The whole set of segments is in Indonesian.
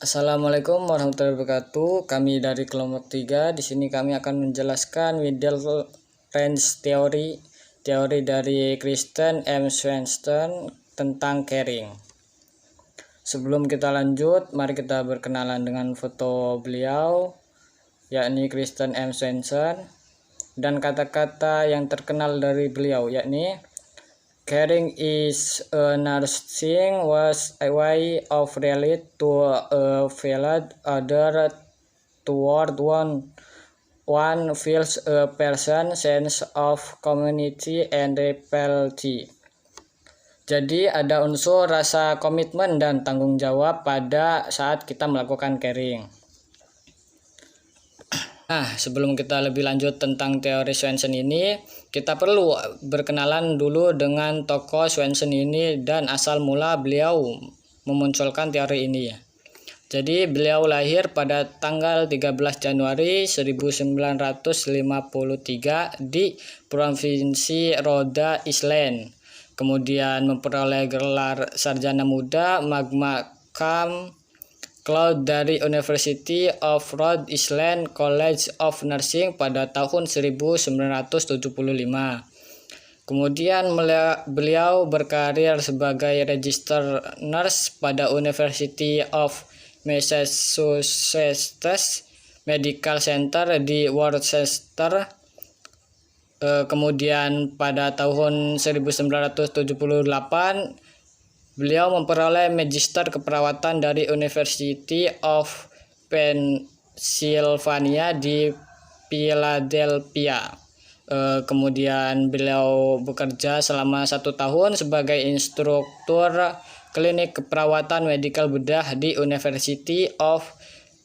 Assalamualaikum warahmatullahi wabarakatuh. Kami dari kelompok 3. Di sini kami akan menjelaskan middle range theory dari Kristen M. Swenson tentang caring. Sebelum kita lanjut, mari kita berkenalan dengan foto beliau, yakni Kristen M. Swenson, dan kata-kata yang terkenal dari beliau, yakni caring is a nursing was a way of relate to a fellow other toward one feels a person sense of community and repelty. Jadi ada unsur rasa komitmen dan tanggung jawab pada saat kita melakukan caring. Nah, sebelum kita lebih lanjut tentang teori Swenson ini, kita perlu berkenalan dulu dengan tokoh Swenson ini dan asal mula beliau memunculkan teori ini. Jadi beliau lahir pada tanggal 13 Januari 1953 di Provinsi Rhode Island. Kemudian memperoleh gelar sarjana muda magna cum laude dari University of Rhode Island College of Nursing pada tahun 1975. Kemudian beliau berkarir sebagai register nurse pada University of Massachusetts Medical Center di Worcester. Kemudian pada tahun 1978 beliau memperoleh magister keperawatan dari University of Pennsylvania di Philadelphia. Kemudian beliau bekerja selama 1 tahun sebagai instruktur klinik keperawatan medikal bedah di University of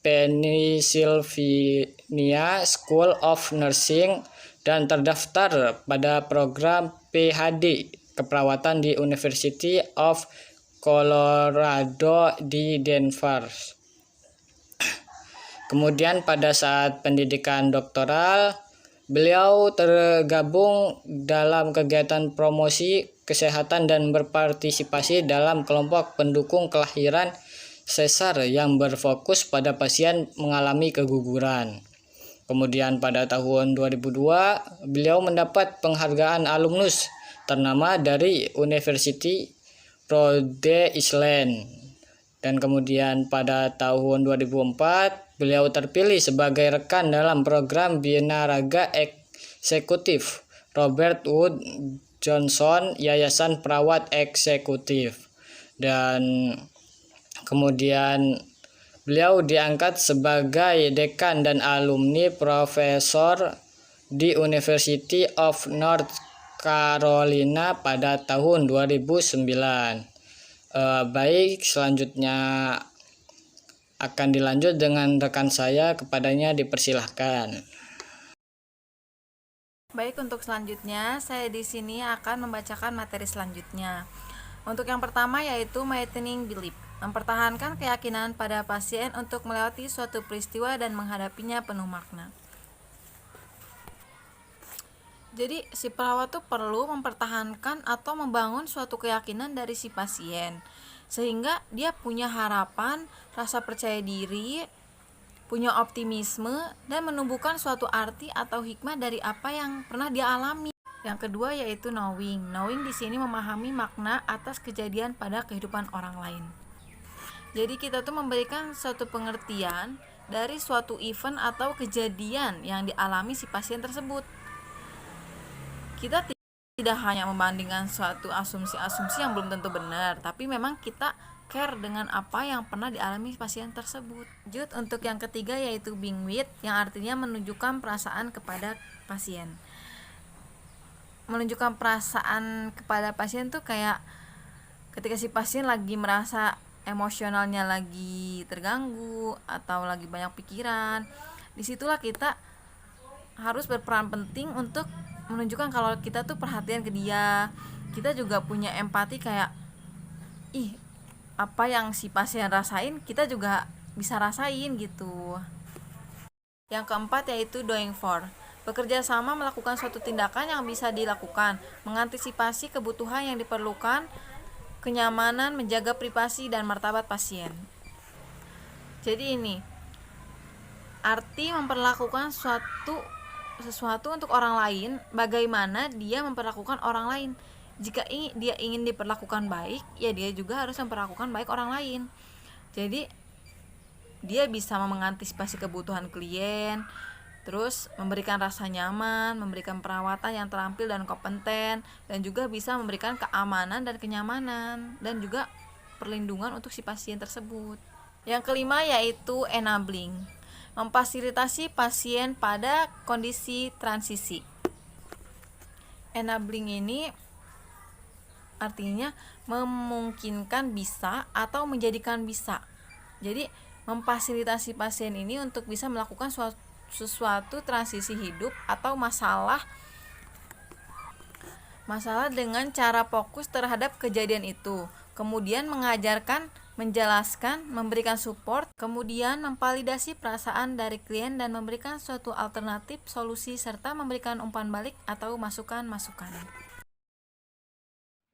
Pennsylvania School of Nursing dan terdaftar pada program PhD keperawatan di University of Colorado di Denver. Kemudian pada saat pendidikan doktoral, beliau tergabung dalam kegiatan promosi kesehatan dan berpartisipasi dalam kelompok pendukung kelahiran sesar yang berfokus pada pasien mengalami keguguran. Kemudian pada tahun 2002, beliau mendapat penghargaan alumnus ternama dari University Rhode Island. Dan kemudian pada tahun 2004, beliau terpilih sebagai rekan dalam program binaraga eksekutif Robert Wood Johnson Yayasan Perawat Eksekutif. Dan kemudian beliau diangkat sebagai dekan dan alumni profesor di University of North Carolina pada tahun 2009. Baik, selanjutnya akan dilanjut dengan rekan saya, kepadanya dipersilahkan. Baik, untuk selanjutnya saya di sini akan membacakan materi selanjutnya. Untuk yang pertama yaitu maintaining belief, mempertahankan keyakinan pada pasien untuk melewati suatu peristiwa dan menghadapinya penuh makna. Jadi si perawat tuh perlu mempertahankan atau membangun suatu keyakinan dari si pasien, sehingga dia punya harapan, rasa percaya diri, punya optimisme, dan menumbuhkan suatu arti atau hikmah dari apa yang pernah dia alami. Yang kedua yaitu knowing. Knowing di sini memahami makna atas kejadian pada kehidupan orang lain. Jadi kita tuh memberikan suatu pengertian dari suatu event atau kejadian yang dialami si pasien tersebut. Kita tidak hanya membandingkan suatu asumsi-asumsi yang belum tentu benar, tapi memang kita care dengan apa yang pernah dialami pasien tersebut. Lanjut untuk yang ketiga yaitu being with, yang artinya menunjukkan perasaan kepada pasien. Menunjukkan perasaan kepada pasien tuh kayak ketika si pasien lagi merasa emosionalnya lagi terganggu atau lagi banyak pikiran, disitulah kita harus berperan penting untuk menunjukkan kalau kita tuh perhatian ke dia. Kita juga punya empati kayak apa yang si pasien rasain kita juga bisa rasain gitu. Yang keempat yaitu doing for, bekerja sama melakukan suatu tindakan yang bisa dilakukan, mengantisipasi kebutuhan yang diperlukan, kenyamanan, menjaga privasi dan martabat pasien. Jadi ini arti memperlakukan sesuatu untuk orang lain, bagaimana dia memperlakukan orang lain. Jika dia ingin diperlakukan baik, ya dia juga harus memperlakukan baik orang lain. Jadi dia bisa mengantisipasi kebutuhan klien, terus memberikan rasa nyaman, memberikan perawatan yang terampil dan kompeten, dan juga bisa memberikan keamanan dan kenyamanan, dan juga perlindungan untuk si pasien tersebut. Yang kelima yaitu enabling, memfasilitasi pasien pada kondisi transisi. Enabling ini artinya memungkinkan bisa atau menjadikan bisa. Jadi memfasilitasi pasien ini untuk bisa melakukan sesuatu transisi hidup atau masalah dengan cara fokus terhadap kejadian itu, kemudian mengajarkan, menjelaskan, memberikan support, kemudian memvalidasi perasaan dari klien dan memberikan suatu alternatif solusi serta memberikan umpan balik atau masukan-masukan.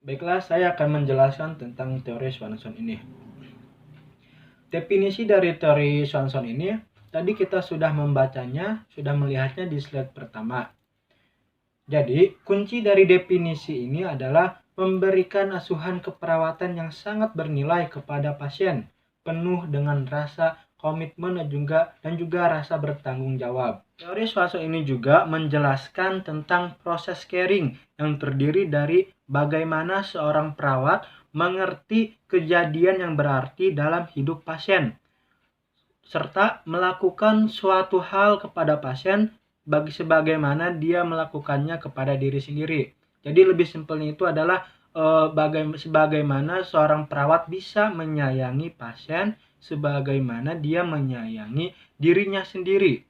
Baiklah, saya akan menjelaskan tentang teori Swanson ini. Definisi dari teori Swanson ini, tadi kita sudah membacanya, sudah melihatnya di slide pertama. Jadi, kunci dari definisi ini adalah memberikan asuhan keperawatan yang sangat bernilai kepada pasien, penuh dengan rasa komitmen dan juga rasa bertanggung jawab. Teori Swanson ini juga menjelaskan tentang proses caring yang terdiri dari bagaimana seorang perawat mengerti kejadian yang berarti dalam hidup pasien, serta melakukan suatu hal kepada pasien sebagaimana dia melakukannya kepada diri sendiri. Jadi lebih simpelnya itu adalah sebagaimana seorang perawat bisa menyayangi pasien sebagaimana dia menyayangi dirinya sendiri,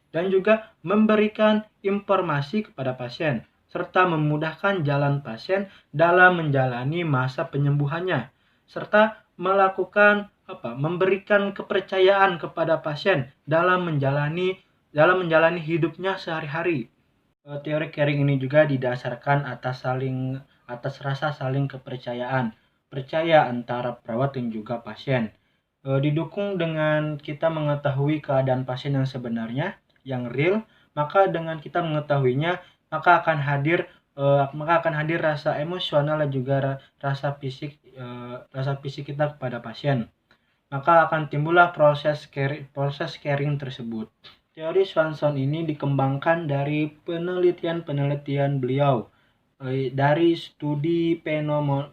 dan juga memberikan informasi kepada pasien serta memudahkan jalan pasien dalam menjalani masa penyembuhannya, serta memberikan kepercayaan kepada pasien dalam menjalani hidupnya sehari-hari. Teori caring ini juga didasarkan atas rasa saling kepercayaan, percaya antara perawat dan juga pasien. Didukung dengan kita mengetahui keadaan pasien yang sebenarnya, yang real, maka dengan kita mengetahuinya, maka akan hadir rasa emosional dan juga rasa fisik kita kepada pasien. Maka akan timbullah proses caring tersebut. Teori Swanson ini dikembangkan dari penelitian beliau dari studi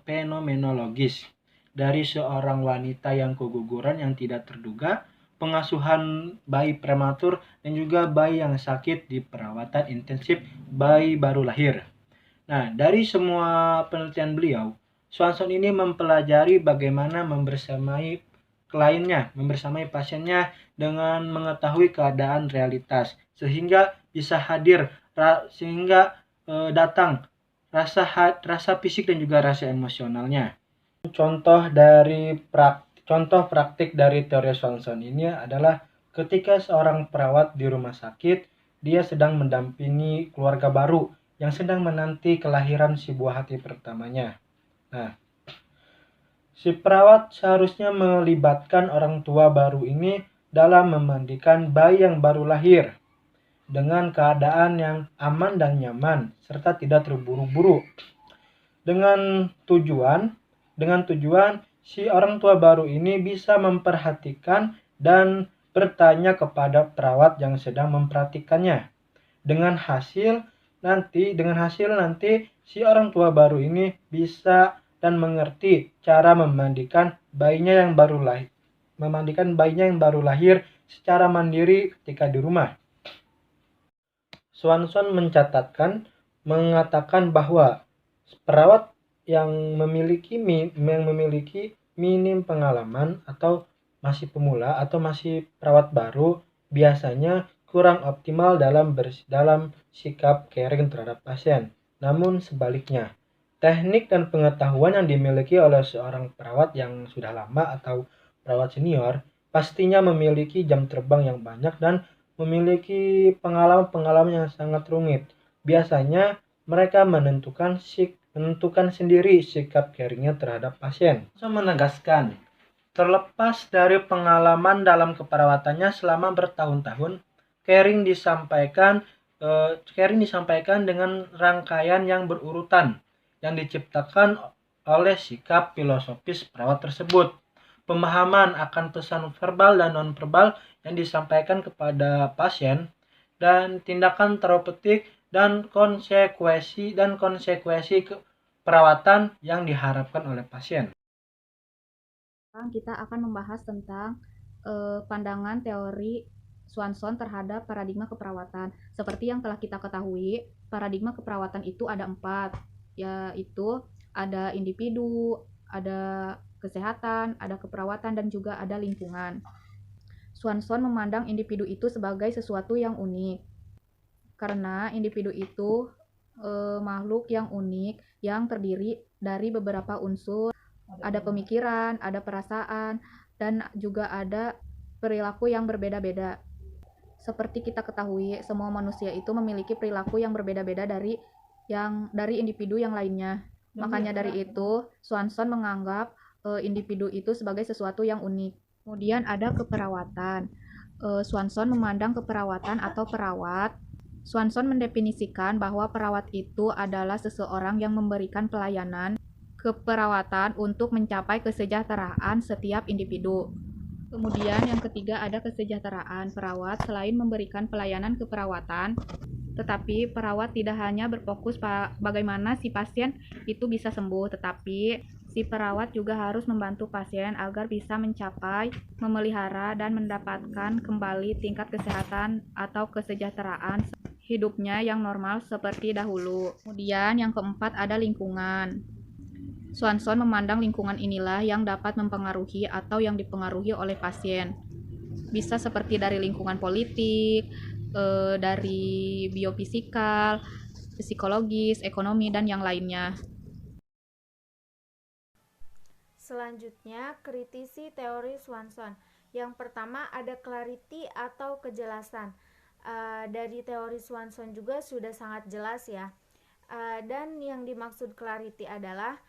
fenomenologis dari seorang wanita yang keguguran yang tidak terduga, pengasuhan bayi prematur, dan juga bayi yang sakit di perawatan intensif bayi baru lahir. Nah, dari semua penelitian beliau, Swanson ini mempelajari bagaimana membersamai kliennya, membersamai pasiennya dengan mengetahui keadaan realitas, sehingga bisa datang rasa fisik dan juga rasa emosionalnya. Contoh praktik dari teori Swanson ini adalah ketika seorang perawat di rumah sakit, dia sedang mendampingi keluarga baru yang sedang menanti kelahiran si buah hati pertamanya. Nah, si perawat seharusnya melibatkan orang tua baru ini dalam memandikan bayi yang baru lahir dengan keadaan yang aman dan nyaman serta tidak terburu-buru. Dengan tujuan si orang tua baru ini bisa memperhatikan dan bertanya kepada perawat yang sedang memperhatikannya. Dengan hasil nanti si orang tua baru ini bisa dan mengerti cara memandikan bayinya yang baru lahir secara mandiri ketika di rumah. Swanson mengatakan bahwa perawat yang memiliki minim pengalaman atau masih pemula atau masih perawat baru biasanya kurang optimal dalam sikap caring terhadap pasien. Namun sebaliknya, teknik dan pengetahuan yang dimiliki oleh seorang perawat yang sudah lama atau perawat senior pastinya memiliki jam terbang yang banyak dan memiliki pengalaman yang sangat rumit. Biasanya mereka menentukan sendiri sikap caringnya terhadap pasien. Saya menegaskan Terlepas dari pengalaman dalam keperawatannya selama bertahun-tahun, Kering disampaikan dengan rangkaian yang berurutan yang diciptakan oleh sikap filosofis perawat tersebut. Pemahaman akan pesan verbal dan nonverbal yang disampaikan kepada pasien, dan tindakan terapeutik dan konsekuensi perawatan yang diharapkan oleh pasien. Sekarang kita akan membahas tentang pandangan teori Swanson terhadap paradigma keperawatan. Seperti yang telah kita ketahui, paradigma keperawatan itu ada 4, yaitu ada individu, ada kesehatan, ada keperawatan, dan juga ada lingkungan. Swanson memandang individu itu sebagai sesuatu yang unik, karena individu itu makhluk yang unik yang terdiri dari beberapa unsur. Ada pemikiran, ada perasaan, dan juga ada perilaku yang berbeda-beda. Seperti kita ketahui, semua manusia itu memiliki perilaku yang berbeda-beda dari individu yang lainnya. Makanya dari itu, Swanson menganggap individu itu sebagai sesuatu yang unik. Kemudian ada keperawatan. Swanson memandang keperawatan atau perawat. Swanson mendefinisikan bahwa perawat itu adalah seseorang yang memberikan pelayanan keperawatan untuk mencapai kesejahteraan setiap individu. Kemudian yang ketiga ada kesejahteraan. Perawat selain memberikan pelayanan keperawatan, tetapi perawat tidak hanya berfokus bagaimana si pasien itu bisa sembuh, tetapi si perawat juga harus membantu pasien agar bisa mencapai, memelihara, dan mendapatkan kembali tingkat kesehatan atau kesejahteraan hidupnya yang normal seperti dahulu. Kemudian yang keempat ada lingkungan. Swanson memandang lingkungan inilah yang dapat mempengaruhi atau yang dipengaruhi oleh pasien. Bisa seperti dari lingkungan politik, dari biofisikal, psikologis, ekonomi, dan yang lainnya. Selanjutnya, kritisi teori Swanson. Yang pertama ada clarity atau kejelasan. Dari teori Swanson juga sudah sangat jelas ya. Dan yang dimaksud clarity adalah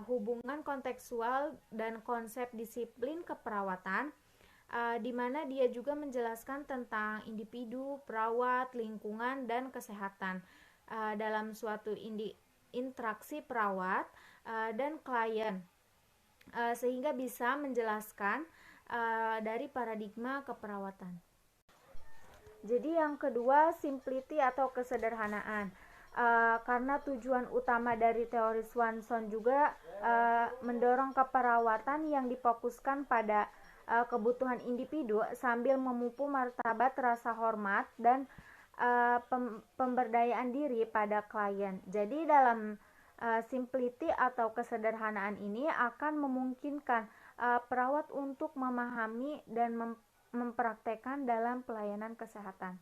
hubungan kontekstual dan konsep disiplin keperawatan, di mana dia juga menjelaskan tentang individu, perawat, lingkungan, dan kesehatan dalam suatu interaksi perawat dan klien, sehingga bisa menjelaskan dari paradigma keperawatan. Jadi yang kedua, simplicity atau kesederhanaan. Karena tujuan utama dari teori Swanson juga mendorong keperawatan yang difokuskan pada kebutuhan individu sambil memupuk martabat rasa hormat dan pemberdayaan diri pada klien. Jadi dalam simplicity atau kesederhanaan ini akan memungkinkan perawat untuk memahami dan mempraktekkan dalam pelayanan kesehatan.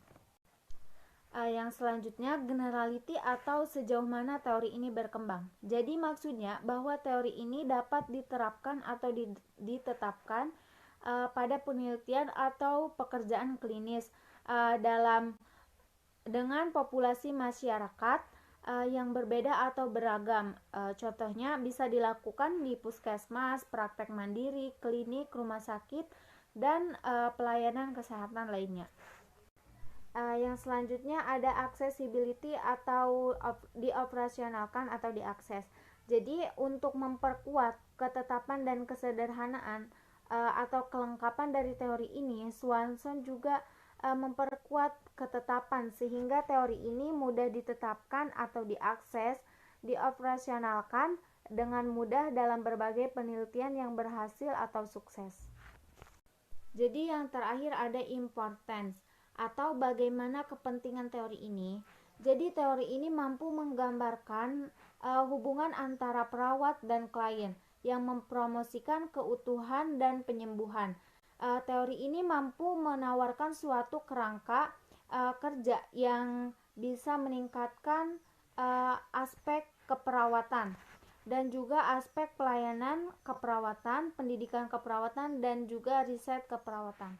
Yang selanjutnya, generality atau sejauh mana teori ini berkembang. Jadi maksudnya bahwa teori ini dapat diterapkan atau ditetapkan pada penelitian atau pekerjaan klinis dengan populasi masyarakat yang berbeda atau beragam. Contohnya bisa dilakukan di puskesmas, praktek mandiri, klinik, rumah sakit, dan pelayanan kesehatan lainnya. Yang selanjutnya ada accessibility atau dioperasionalkan atau diakses. Jadi untuk memperkuat ketetapan dan kesederhanaan atau kelengkapan dari teori ini, Swanson juga memperkuat ketetapan sehingga teori ini mudah ditetapkan atau diakses, dioperasionalkan dengan mudah dalam berbagai penelitian yang berhasil atau sukses. Jadi yang terakhir ada importance atau bagaimana kepentingan teori ini. Jadi teori ini mampu menggambarkan hubungan antara perawat dan klien yang mempromosikan keutuhan dan penyembuhan. Teori ini mampu menawarkan suatu kerangka kerja yang bisa meningkatkan aspek keperawatan dan juga aspek pelayanan keperawatan, pendidikan keperawatan, dan juga riset keperawatan.